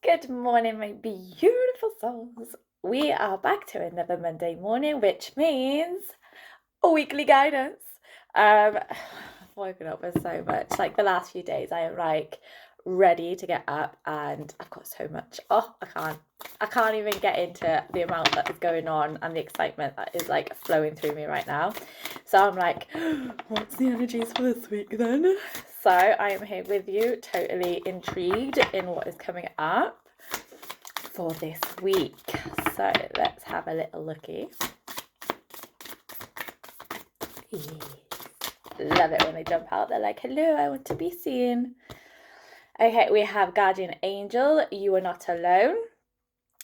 Good morning, my beautiful souls. We are back to another Monday morning, which means a weekly guidance. I've woken up with so much. Like the last few days, I am like ready to get up, and I've got so much. Oh, I can't even get into the amount that is going on and the excitement that is like flowing through me right now. So I'm like, what's the energies for this week then? So I am here with you, totally intrigued in what is coming up for this week. So let's have a little looky. Love it when they jump out. They're like, hello, I want to be seen. Okay, we have Guardian Angel. You are not alone.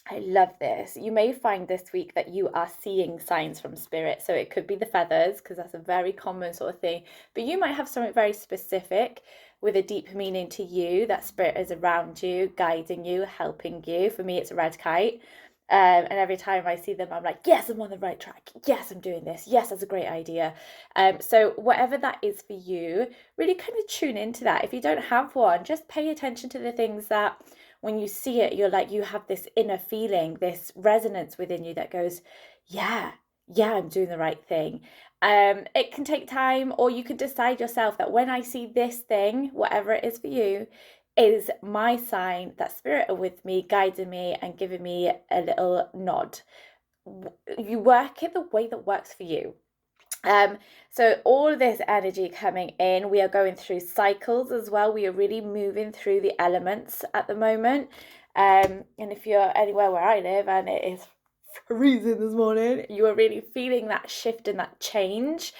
I love this. You may find this week that you are seeing signs from spirit. So it could be the feathers, because that's a very common sort of thing. But you might have something very specific with a deep meaning to you, that spirit is around you, guiding you, helping you. For me, it's a red kite. And every time I see them, I'm like, yes, I'm on the right track. Yes, I'm doing this. Yes, that's a great idea. So whatever that is for you, really kind of tune into that. If you don't have one, just pay attention to the things that when you see it, you're like, you have this inner feeling, this resonance within you that goes, yeah, I'm doing the right thing. It can take time, or you can decide yourself that when I see this thing, whatever it is for you, is my sign that spirit are with me, guiding me and giving me a little nod. You work it the way that works for you. So all of this energy coming in, we are going through cycles as well. We are really moving through the elements at the moment. And if you're anywhere where I live and it is freezing this morning, you are really feeling that shift and that change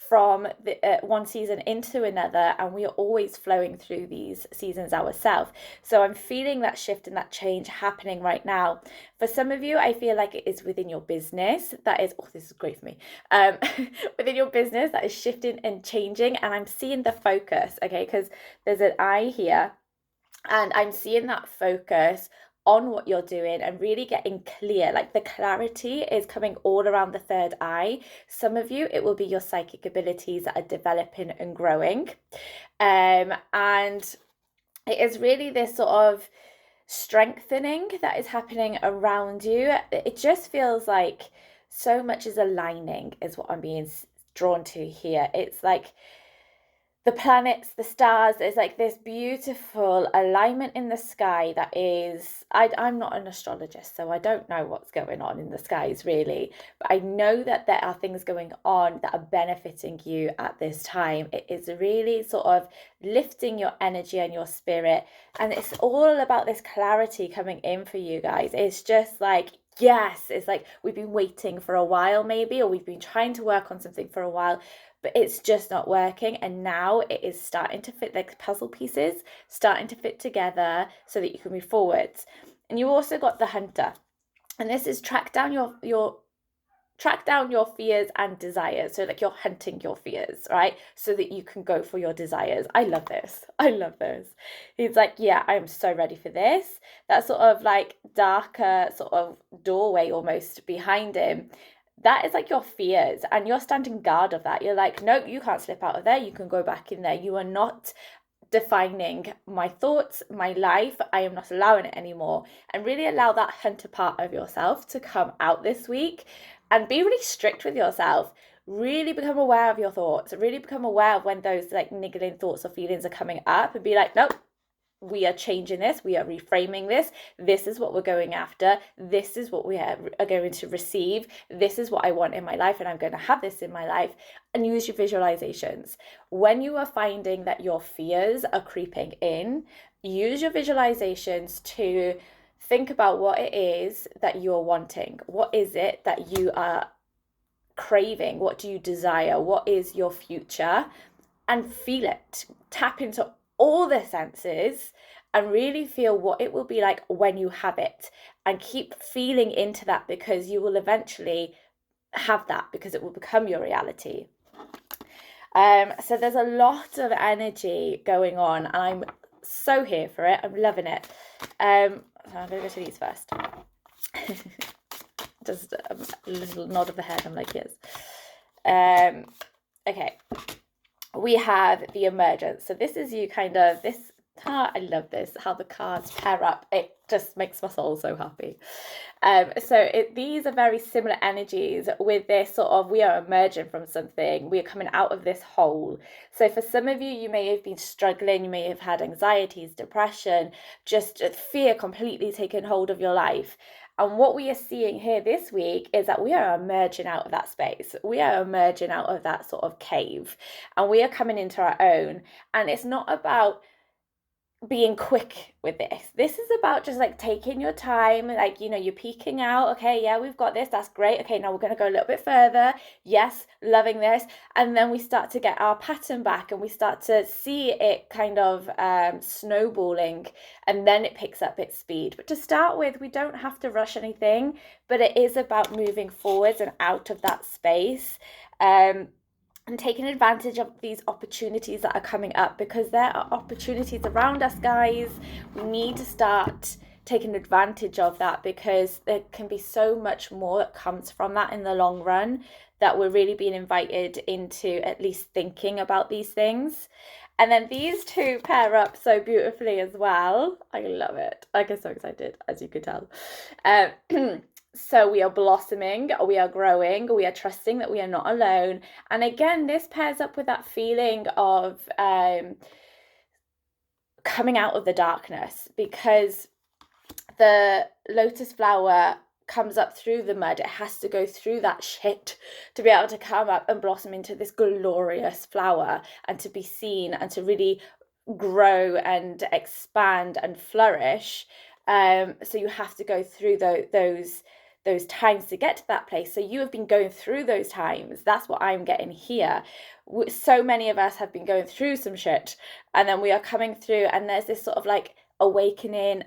from the one season into another, and we are always flowing through these seasons ourselves. So I'm feeling that shift and that change happening right now. For some of you, I feel like it is within your business that is, oh, this is great for me, within your business that is shifting and changing, and I'm seeing the focus, okay, because there's an eye here, and I'm seeing that focus on what you're doing and really getting clear. Like the clarity is coming all around the third eye. Some of you, it will be your psychic abilities that are developing and growing. And it is really this sort of strengthening that is happening around you. It just feels like so much is aligning, is what I'm being drawn to here. It's like the planets, the stars, there's like this beautiful alignment in the sky that is, I'm not an astrologist, so I don't know what's going on in the skies really, but I know that there are things going on that are benefiting you at this time. It is really sort of lifting your energy and your spirit, and it's all about this clarity coming in for you guys. It's just like, yes, it's like we've been waiting for a while maybe, or we've been trying to work on something for a while, but it's just not working, and now it is starting to fit, like puzzle pieces starting to fit together so that you can move forwards. And you also got the hunter, and this is track down your fears and desires. So like you're hunting your fears, right, so that you can go for your desires. I love this. He's like, yeah, I'm so ready for this. That sort of like darker sort of doorway almost behind him, that is like your fears, and you're standing guard of that. You're like, nope, you can't slip out of there, you can go back in there. You are not defining my thoughts, my life. I am not allowing it anymore. And really allow that hunter part of yourself to come out this week, and be really strict with yourself. Really become aware of your thoughts, really become aware of when those like niggling thoughts or feelings are coming up, and be like, nope, we are changing this, we are reframing this, this is what we're going after, this is what we are going to receive, this is what I want in my life, and I'm going to have this in my life. And use your visualizations. When you are finding that your fears are creeping in, use your visualizations to think about what it is that you're wanting. What is it that you are craving? What do you desire? What is your future? And feel it. Tap into all the senses and really feel what it will be like when you have it, and keep feeling into that, because you will eventually have that, because it will become your reality. So there's a lot of energy going on, and I'm so here for it. I'm loving it. So I'm gonna go to these first. Just a little nod of the head. I'm like, yes. Okay. We have the Emergence. So this is you kind of, this I love this, how the cards pair up. It just makes my soul so happy. These are very similar energies with this sort of, we are emerging from something, we are coming out of this hole. So for some of you, you may have been struggling, you may have had anxieties, depression, just fear completely taking hold of your life. And what we are seeing here this week is that we are emerging out of that space. We are emerging out of that sort of cave, and we are coming into our own. And it's not about being quick with this. This is about just like taking your time, like, you know, you're peeking out. Okay, yeah, we've got this. That's great. Okay, now we're going to go a little bit further. Yes, loving this. And then we start to get our pattern back, and we start to see it kind of snowballing, and then it picks up its speed. But to start with, we don't have to rush anything, but it is about moving forwards and out of that space. And taking advantage of these opportunities that are coming up, because there are opportunities around us, guys. We need to start taking advantage of that, because there can be so much more that comes from that in the long run, that we're really being invited into at least thinking about these things. And then these two pair up so beautifully as well. I love it. I get so excited, as you could tell. So we are blossoming, we are growing, we are trusting that we are not alone. And again, this pairs up with that feeling of coming out of the darkness, because the lotus flower comes up through the mud. It has to go through that shit to be able to come up and blossom into this glorious flower, and to be seen, and to really grow and expand and flourish. So you have to go through those times to get to that place. So you have been going through those times. That's what I'm getting here. So many of us have been going through some shit, and then we are coming through, and there's this sort of like awakening,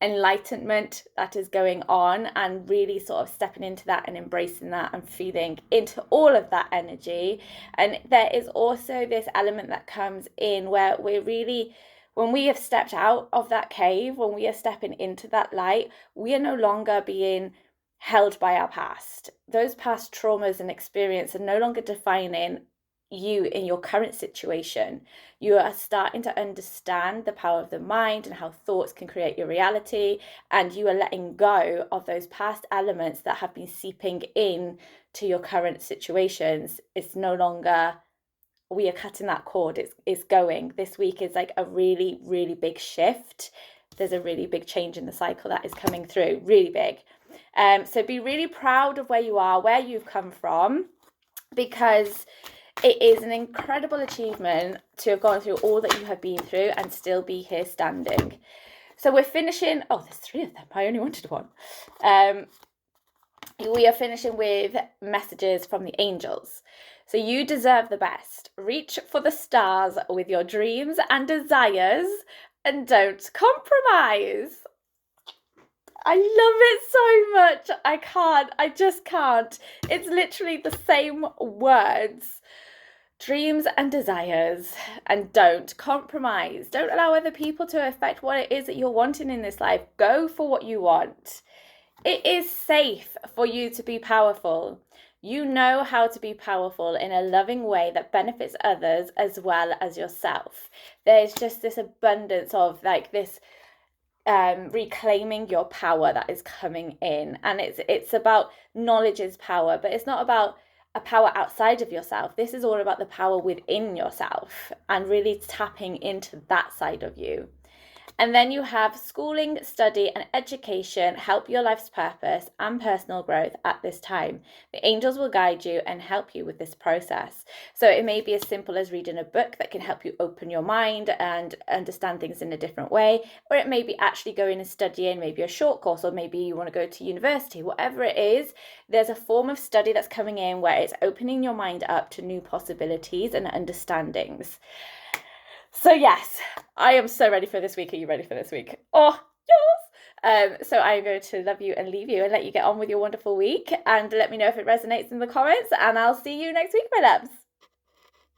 enlightenment that is going on, and really sort of stepping into that and embracing that and feeling into all of that energy. And there is also this element that comes in where we're really, when we have stepped out of that cave, when we are stepping into that light, we are no longer being held by our past. Those past traumas and experience are no longer defining you in your current situation. You are starting to understand the power of the mind and how thoughts can create your reality, and you are letting go of those past elements that have been seeping in to your current situations. It's no longer, we are cutting that cord. It's going. This week is like a really, really big shift. There's a really big change in the cycle that is coming through, really big. So be really proud of where you are, where you've come from, because it is an incredible achievement to have gone through all that you have been through and still be here standing. So we're finishing, oh, there's 3 of them. I only wanted 1. We are finishing with messages from the angels. So you deserve the best. Reach for the stars with your dreams and desires, and don't compromise. I love it so much. I just can't. It's literally the same words. Dreams and desires, and don't compromise. Don't allow other people to affect what it is that you're wanting in this life. Go for what you want. It is safe for you to be powerful. You know how to be powerful in a loving way that benefits others as well as yourself. There's just this abundance of like this reclaiming your power that is coming in, and it's about knowledge is power, but it's not about a power outside of yourself. This is all about the power within yourself, and really tapping into that side of you. And then you have schooling, study, and education help your life's purpose and personal growth at this time. The angels will guide you and help you with this process. So it may be as simple as reading a book that can help you open your mind and understand things in a different way, or it may be actually going and studying maybe a short course, or maybe you want to go to university. Whatever it is, there's a form of study that's coming in where it's opening your mind up to new possibilities and understandings. So yes, I am so ready for this week. Are you ready for this week? Oh, yes! So I'm going to love you and leave you and let you get on with your wonderful week, and let me know if it resonates in the comments, and I'll see you next week, my loves.